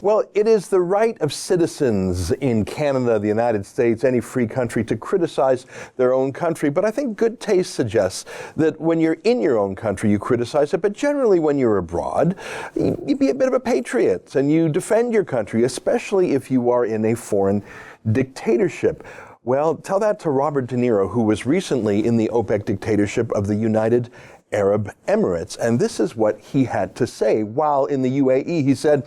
Well, it is the right of citizens in Canada, the United States, any free country to criticize their own country. But I think good taste suggests that when you're in your own country, you criticize it. But generally, when you're abroad, you be a bit of a patriot and you defend your country, especially if you are in a foreign dictatorship. Well, tell that to Robert DeNiro, who was recently in the OPEC dictatorship of the United Arab Emirates. And this is what he had to say while in the UAE. He said,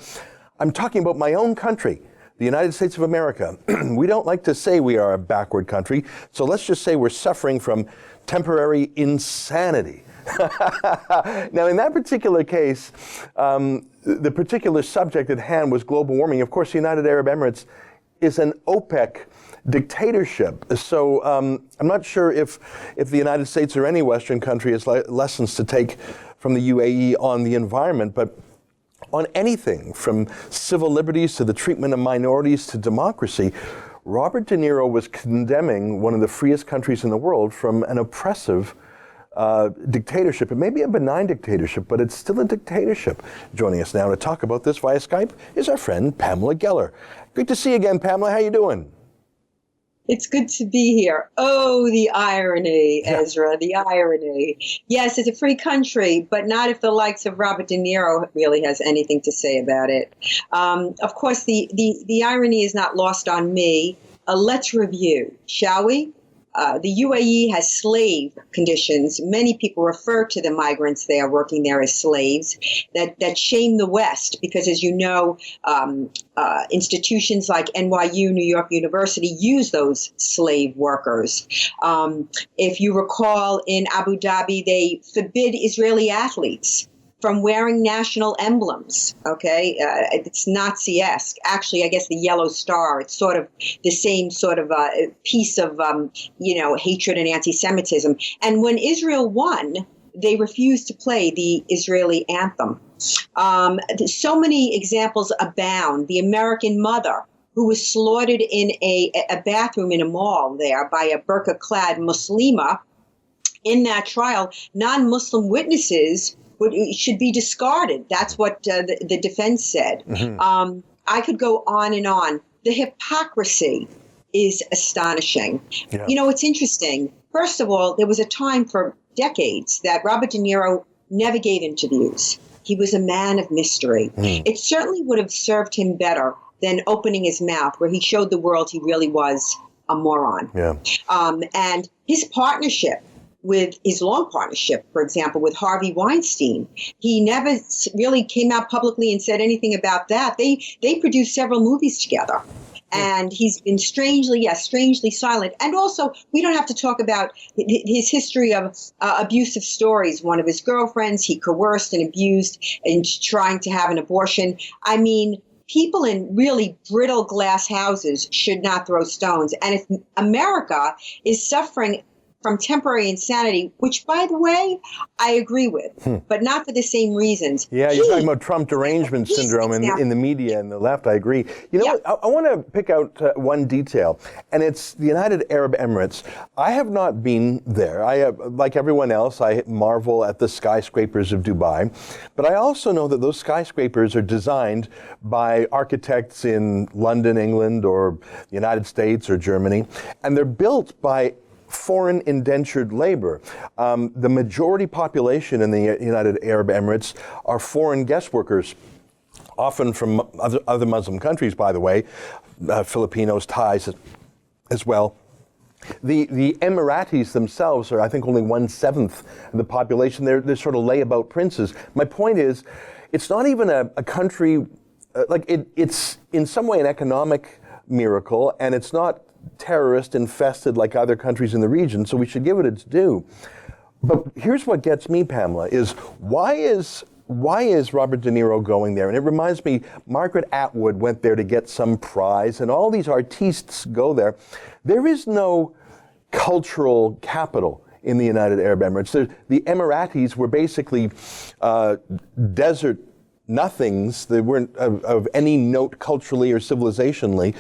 "I'm talking about my own country, the United States of America. We don't like to say we are a backward country, so let's just say we're suffering from temporary insanity." Now, in that particular case, the particular subject at hand was global warming. Of course, the United Arab Emirates is an OPEC dictatorship. So I'm not sure if the United States or any Western country has lessons to take from the UAE on the environment, but on anything from civil liberties to the treatment of minorities to democracy, Robert DeNiro was condemning one of the freest countries in the world from an oppressive dictatorship. It may be a benign dictatorship, but it's still a dictatorship. Joining us now to talk about this via Skype is our friend Pamela Geller. Great to see you again, Pamela. How you doing? It's good to be here. Oh, the irony, Ezra, the irony. Yes, it's a free country, but not if the likes of Robert De Niro really has anything to say about it. Of course, the irony is not lost on me. Let's review, shall we? The UAE has slave conditions. Many people refer to the migrants they are working there as slaves that shame the West because, as you know, institutions like NYU, New York University, use those slave workers. If you recall, in Abu Dhabi, they forbid Israeli athletes from wearing national emblems, okay? It's Nazi-esque. Actually, I guess the yellow star, it's sort of the same sort of piece of, hatred and anti-Semitism. And when Israel won, they refused to play the Israeli anthem. So many examples abound. The American mother who was slaughtered in a bathroom in a mall there by a burqa-clad Muslima. In that trial, non-Muslim witnesses should be discarded. That's what the defense said. Mm-hmm. I could go on and on. The hypocrisy is astonishing. Yeah. You know, it's interesting. First of all, there was a time for decades that Robert De Niro never gave interviews. He was a man of mystery. Mm. It certainly would have served him better than opening his mouth, where he showed the world he really was a moron. Yeah. And his partnership, with his long partnership, for example, with Harvey Weinstein. He never really came out publicly and said anything about that. They produced several movies together. And he's been strangely silent. And also, we don't have to talk about his history of abusive stories. One of his girlfriends, he coerced and abused in trying to have an abortion. I mean, people in really brittle glass houses should not throw stones. And if America is suffering from temporary insanity, which, by the way, I agree with, but not for the same reasons. Yeah, you're talking about Trump derangement syndrome in the media and the left. I agree. You know what? I want to pick out one detail, and it's the United Arab Emirates. I have not been there. Like everyone else, I marvel at the skyscrapers of Dubai, but I also know that those skyscrapers are designed by architects in London, England, or the United States or Germany, and they're built by foreign indentured labor. The majority population in the United Arab Emirates are foreign guest workers, often from other Muslim countries, by the way, Filipinos, Thais as well. The Emiratis themselves are, I think, only 1/7 of the population. They're sort of layabout princes. My point is, it's not even a country, it's in some way an economic miracle, and it's not terrorist infested like other countries in the region, so we should give it its due. But here's what gets me, Pamela, is why is Robert De Niro going there? And it reminds me, Margaret Atwood went there to get some prize, and all these artistes go there. There is no cultural capital in the United Arab Emirates. The Emiratis were basically desert nothings. They weren't of any note culturally or civilizationally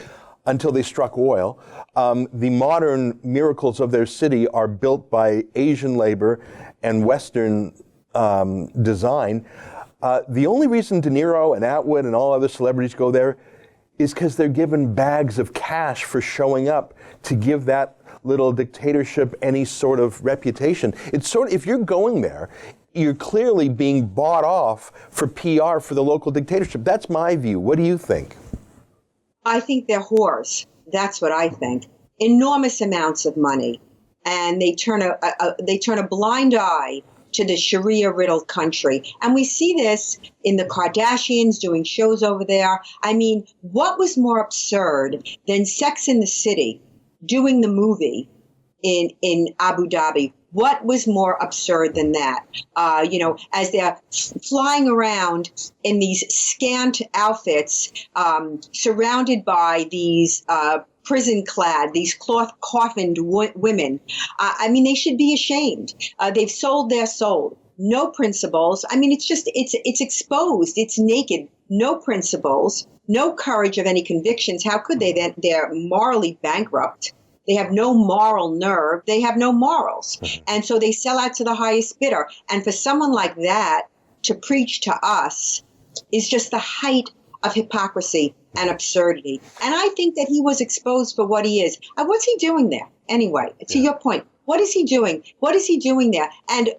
until they struck oil. The modern miracles of their city are built by Asian labor and Western design. The only reason DeNiro and Atwood and all other celebrities go there is because they're given bags of cash for showing up to give that little dictatorship any sort of reputation. It's sort of, if you're going there, you're clearly being bought off for PR for the local dictatorship. That's my view. What do you think? I think they're whores. That's what I think. Enormous amounts of money, and they turn a blind eye to the Sharia-riddled country. And we see this in the Kardashians doing shows over there. I mean, what was more absurd than Sex and the City doing the movie in Abu Dhabi? What was more absurd than that? As they're flying around in these scant outfits, surrounded by these prison-clad, these cloth-coffined women. I mean, they should be ashamed. They've sold their soul. No principles. I mean, it's exposed. It's naked. No principles. No courage of any convictions. How could they then? They're morally bankrupt. They have no moral nerve. They have no morals. And so they sell out to the highest bidder. And for someone like that to preach to us is just the height of hypocrisy and absurdity. And I think that he was exposed for what he is. And what's he doing there? Anyway, to your point, what is he doing? What is he doing there? And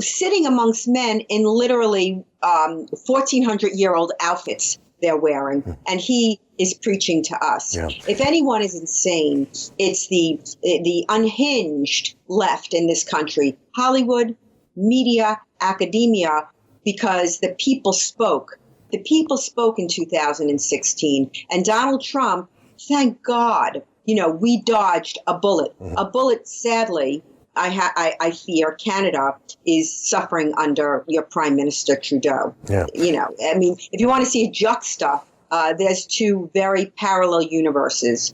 sitting amongst men in literally 1,400-year-old outfits they're wearing. And he is preaching to us. Yeah. If anyone is insane, it's the unhinged left in this country. Hollywood, media, academia, because the people spoke. The people spoke in 2016. And Donald Trump, thank God, we dodged a bullet. A bullet, sadly, I fear Canada is suffering under your Prime Minister Trudeau. Yeah. I mean, if you want to see a juxta, there's two very parallel universes.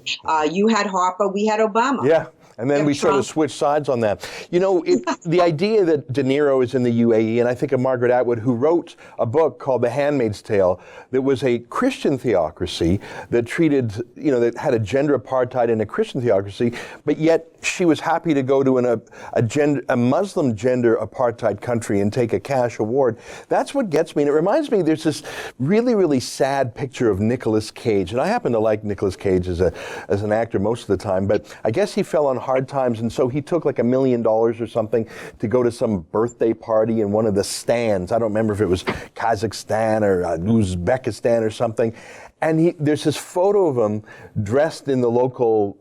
You had Harper, we had Obama. Yeah. And then we sort of switched sides on that. The idea that DeNiro is in the UAE, and I think of Margaret Atwood, who wrote a book called The Handmaid's Tale that was a Christian theocracy that treated, that had a gender apartheid in a Christian theocracy, but yet she was happy to go to a Muslim gender apartheid country and take a cash award. That's what gets me. And it reminds me, there's this really, really sad picture of Nicolas Cage. And I happen to like Nicolas Cage as an actor most of the time, but I guess he fell on hard times, and so he took like $1 million or something to go to some birthday party in one of the stands. I don't remember if it was Kazakhstan or Uzbekistan or something. And there's this photo of him dressed in the local,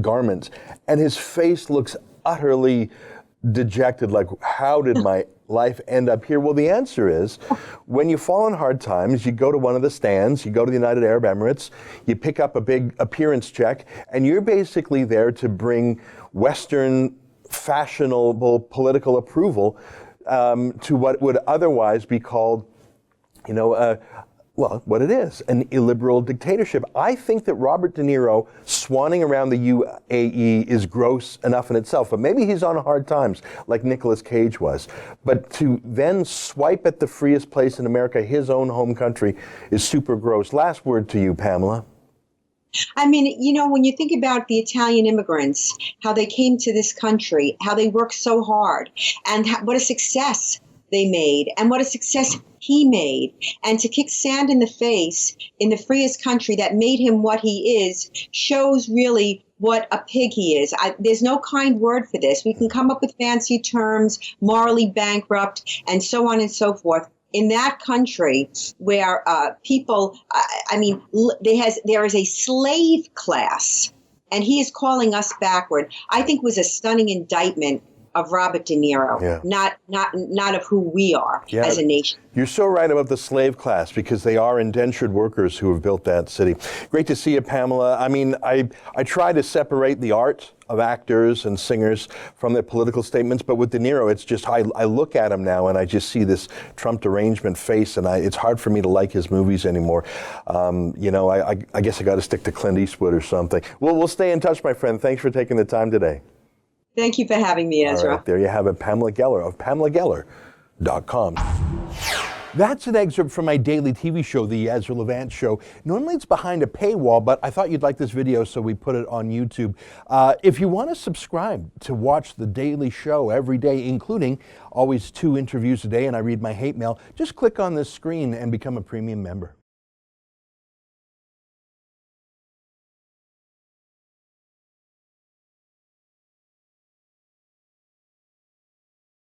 garments, and his face looks utterly dejected, like, how did my life end up here? Well, the answer is, when you fall on hard times, you go to one of the stands, you go to the United Arab Emirates, you pick up a big appearance check, and you're basically there to bring Western fashionable political approval to what would otherwise be called, what it is, an illiberal dictatorship. I think that Robert De Niro swanning around the UAE is gross enough in itself, but maybe he's on hard times like Nicolas Cage was. But to then swipe at the freest place in America, his own home country, is super gross. Last word to you, Pamela. I mean, when you think about the Italian immigrants, how they came to this country, how they worked so hard, and what a success they made, and what a success he made, and to kick sand in the face in the freest country that made him what he is shows really what a pig he is. There's no kind word for this. We can come up with fancy terms, morally bankrupt, and so on and so forth. In that country where people, there is a slave class, and he is calling us backward, I think was a stunning indictment of Robert De Niro, not of who we are as a nation. You're so right about the slave class, because they are indentured workers who have built that city. Great to see you, Pamela. I mean, I try to separate the art of actors and singers from their political statements, but with De Niro, it's just, I look at him now and I just see this Trump derangement face, and it's hard for me to like his movies anymore. I guess I got to stick to Clint Eastwood or something. We'll stay in touch, my friend. Thanks for taking the time today. Thank you for having me, Ezra. All right, there you have it, Pamela Geller of PamelaGeller.com. That's an excerpt from my daily TV show, The Ezra Levant Show. Normally it's behind a paywall, but I thought you'd like this video, so we put it on YouTube. If you want to subscribe to watch The Daily Show every day, including always 2 interviews a day, and I read my hate mail, just click on this screen and become a premium member.